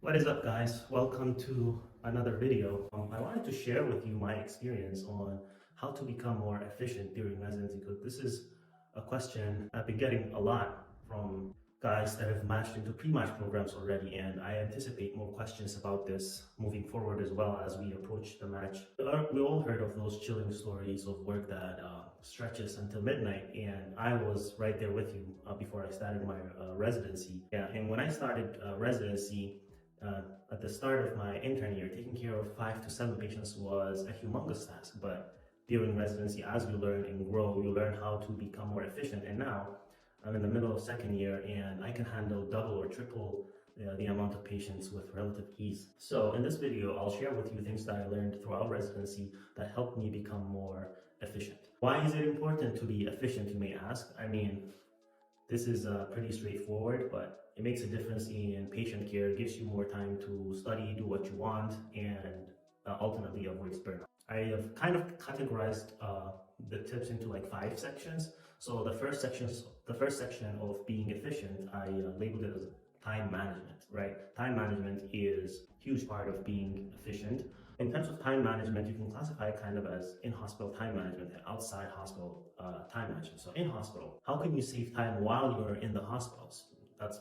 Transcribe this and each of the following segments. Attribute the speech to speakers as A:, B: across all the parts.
A: What is up, guys? Welcome to another video. I wanted to share with you my experience on how to become more efficient during residency, because this is a question I've been getting a lot from guys that have matched into pre-match programs already, and I anticipate more questions about this moving forward as well as we approach the match. We all heard of those chilling stories of work that stretches until midnight, and I was right there with you before I started my residency. Yeah, and when I started residency, at the start of my intern year, taking care of 5 to 7 patients was a humongous task. But during residency, as you learn and grow, you learn how to become more efficient. And now I'm in the middle of second year and I can handle double or triple the amount of patients with relative ease. So in this video, I'll share with you things that I learned throughout residency that helped me become more efficient. Why is it important to be efficient, you may ask? I mean, this is pretty straightforward, but it makes a difference in patient care, gives you more time to study, do what you want, and ultimately avoids burnout. I have kind of categorized the tips into like 5 sections. So the first section of being efficient, I labeled it as time management, right? Time management is a huge part of being efficient. In terms of time management, you can classify it kind of as in-hospital time management and outside hospital time management. So in hospital, how can you save time while you're in the hospitals? That's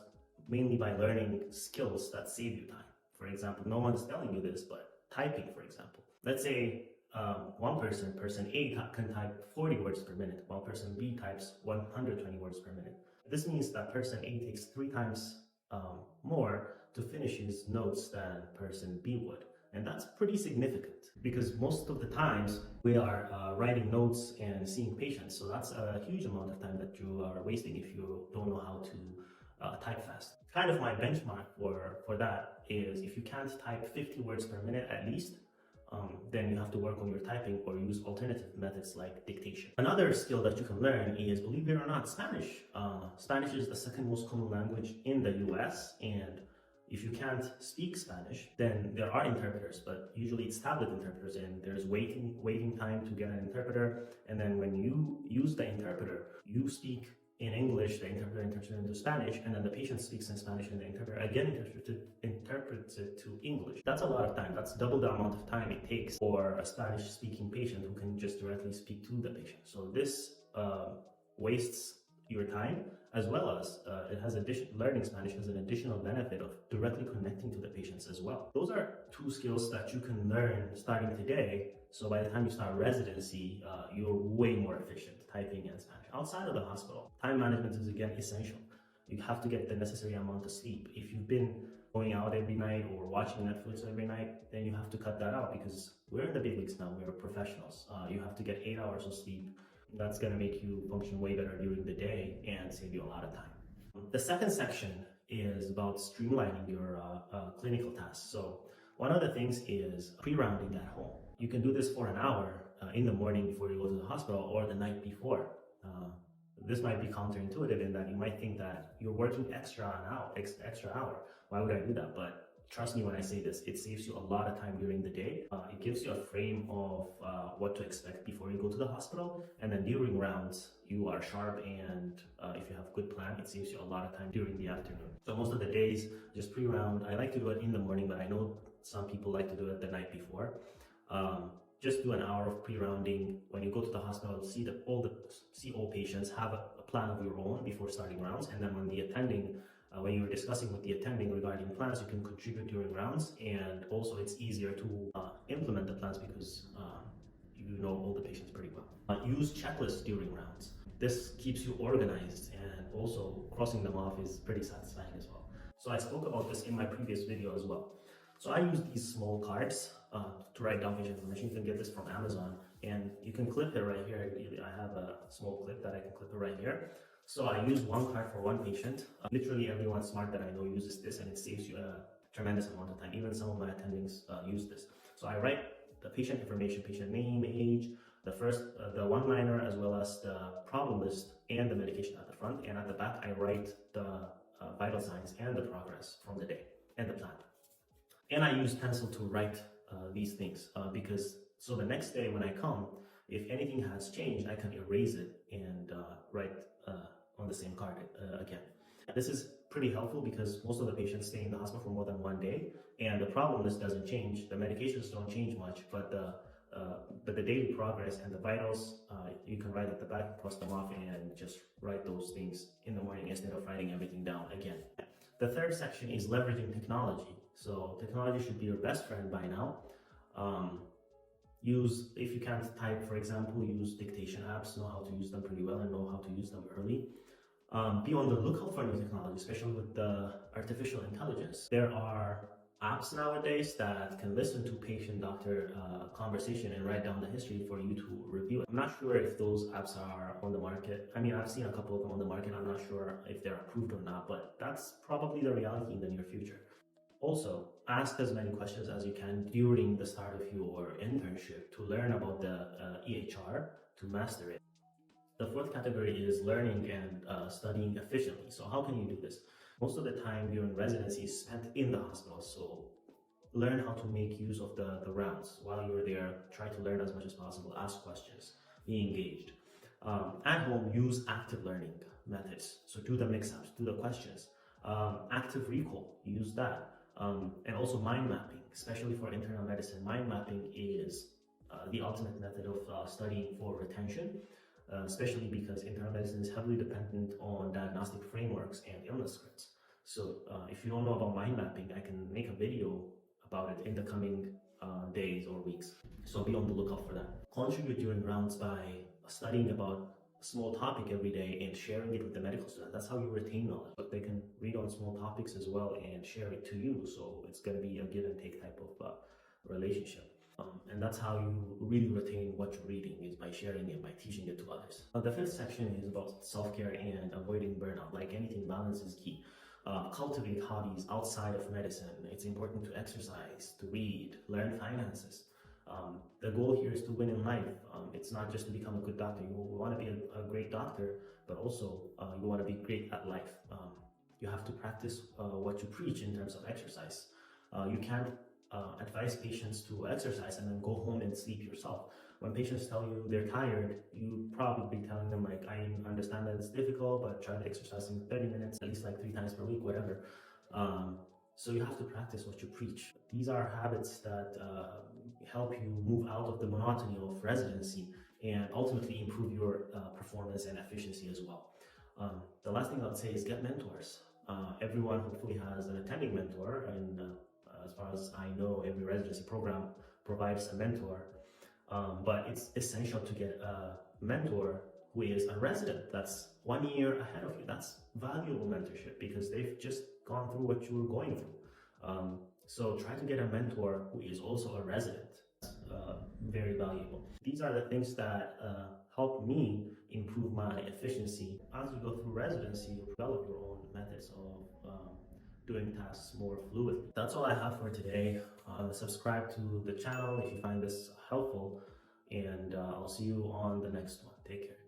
A: mainly by learning skills that save you time. For example, no one's telling you this, but typing, for example. Let's say person A can type 40 words per minute, while person B types 120 words per minute. This means that person A takes 3 times more to finish his notes than person B would. And that's pretty significant because most of the times we are writing notes and seeing patients. So that's a huge amount of time that you are wasting if you don't know how to type fast. Kind of my benchmark for that is if you can't type 50 words per minute at least, then you have to work on your typing or use alternative methods like dictation. Another skill that you can learn is, believe it or not, Spanish. Spanish is the second most common language in the US, and if you can't speak Spanish, then there are interpreters, but usually it's tablet interpreters, and there's waiting time to get an interpreter. And then when you use the interpreter, you speak in English, the interpreter interprets it into Spanish, and then the patient speaks in Spanish, and the interpreter again interprets it to English. That's a lot of time. That's double the amount of time it takes for a Spanish-speaking patient who can just directly speak to the patient. So this wastes your time, as well as learning Spanish has an additional benefit of directly connecting to the patients as well. Those are 2 skills that you can learn starting today. So by the time you start residency, you're way more efficient typing and Spanish. Outside of the hospital, time management is again essential. You have to get the necessary amount of sleep. If you've been going out every night or watching Netflix every night, then you have to cut that out because we're in the big leagues now. We're professionals. You have to get 8 hours of sleep. That's going to make you function way better during the day and save you a lot of time. The second section is about streamlining your clinical tasks. So one of the things is pre-rounding at home. You can do this for an hour in the morning before you go to the hospital or the night before. This might be counterintuitive in that you might think that you're working extra hour. Why would I do that? But trust me when I say this, it saves you a lot of time during the day. It gives you a frame of what to expect before you go to the hospital. And then during rounds, you are sharp, and if you have a good plan, it saves you a lot of time during the afternoon. So most of the days, just pre-round. I like to do it in the morning, but I know some people like to do it the night before. Just do an hour of pre-rounding. When you go to the hospital, see all patients, have a plan of your own before starting rounds. And then when you're discussing with the attending regarding plans, you can contribute during rounds, and also it's easier to implement the plans because you know all the patients pretty well. Use checklists during rounds. This keeps you organized, and also crossing them off is pretty satisfying as well. So I spoke about this in my previous video as well. So I use these small cards to write down patient information. You can get this from Amazon, and you can clip it right here. I have a small clip that I can clip it right here. So I use 1 card for 1 patient. Literally everyone smart that I know uses this, and it saves you a tremendous amount of time. Even some of my attendings use this. So I write the patient information, patient name, age, the one-liner, as well as the problem list and the medication at the front. And at the back, I write the vital signs and the progress from the day and the plan. And I use pencil to write these things because so the next day when I come, if anything has changed, I can erase it and write on the same card again. This is pretty helpful because most of the patients stay in the hospital for more than 1 day, and the problem list doesn't change. The medications don't change much, but the daily progress and the vitals, you can write at the back, cross them off, and just write those things in the morning instead of writing everything down again. The third section is leveraging technology. So technology should be your best friend by now. If you can't type, for example, use dictation apps, know how to use them pretty well and know how to use them early. Be on the lookout for new technology, especially with the artificial intelligence. There are apps nowadays that can listen to patient-doctor conversation and write down the history for you to review it. I'm not sure if those apps are on the market. I mean, I've seen a couple of them on the market. I'm not sure if they're approved or not, but that's probably the reality in the near future. Also, ask as many questions as you can during the start of your internship to learn about the EHR to master it. The fourth category is learning and studying efficiently. So how can you do this? Most of the time during residency is spent in the hospital, so learn how to make use of the rounds. While you're there, try to learn as much as possible, ask questions, be engaged. At home, use active learning methods. So do the mix-ups, do the questions. Active recall, use that. And also mind mapping, especially for internal medicine. Mind mapping is the ultimate method of studying for retention. Especially because internal medicine is heavily dependent on diagnostic frameworks and illness scripts. So if you don't know about mind mapping, I can make a video about it in the coming days or weeks. So be on the lookout for that. Contribute during rounds by studying about a small topic every day and sharing it with the medical students. That's how you retain knowledge. But they can read on small topics as well and share it to you. So it's going to be a give and take type of relationship. And that's how you really retain what you're reading, is by sharing it, by teaching it to others. The fifth section is about self-care and avoiding burnout. Like anything, balance is key. Cultivate hobbies outside of medicine. It's important to exercise, to read, learn finances. The goal here is to win in life. It's not just to become a good doctor. You want to be a great doctor, but also you want to be great at life. You have to practice what you preach in terms of exercise. You can't advise patients to exercise and then go home and sleep yourself. When patients tell you they're tired, you probably be telling them like, I understand that it's difficult, but try to exercise in 30 minutes, at least like 3 times per week, whatever. So you have to practice what you preach. These are habits that help you move out of the monotony of residency and ultimately improve your performance and efficiency as well. The last thing I would say is get mentors. Everyone hopefully has an attending mentor, and as far as I know, every residency program provides a mentor, but it's essential to get a mentor who is a resident that's 1 year ahead of you. That's valuable mentorship because they've just gone through what you were going through. So try to get a mentor who is also a resident. Very valuable. These are the things that help me improve my efficiency. As you go through residency, you develop your own methods of doing tasks more fluidly. That's all I have for today. Subscribe to the channel if you find this helpful, and I'll see you on the next one. Take care.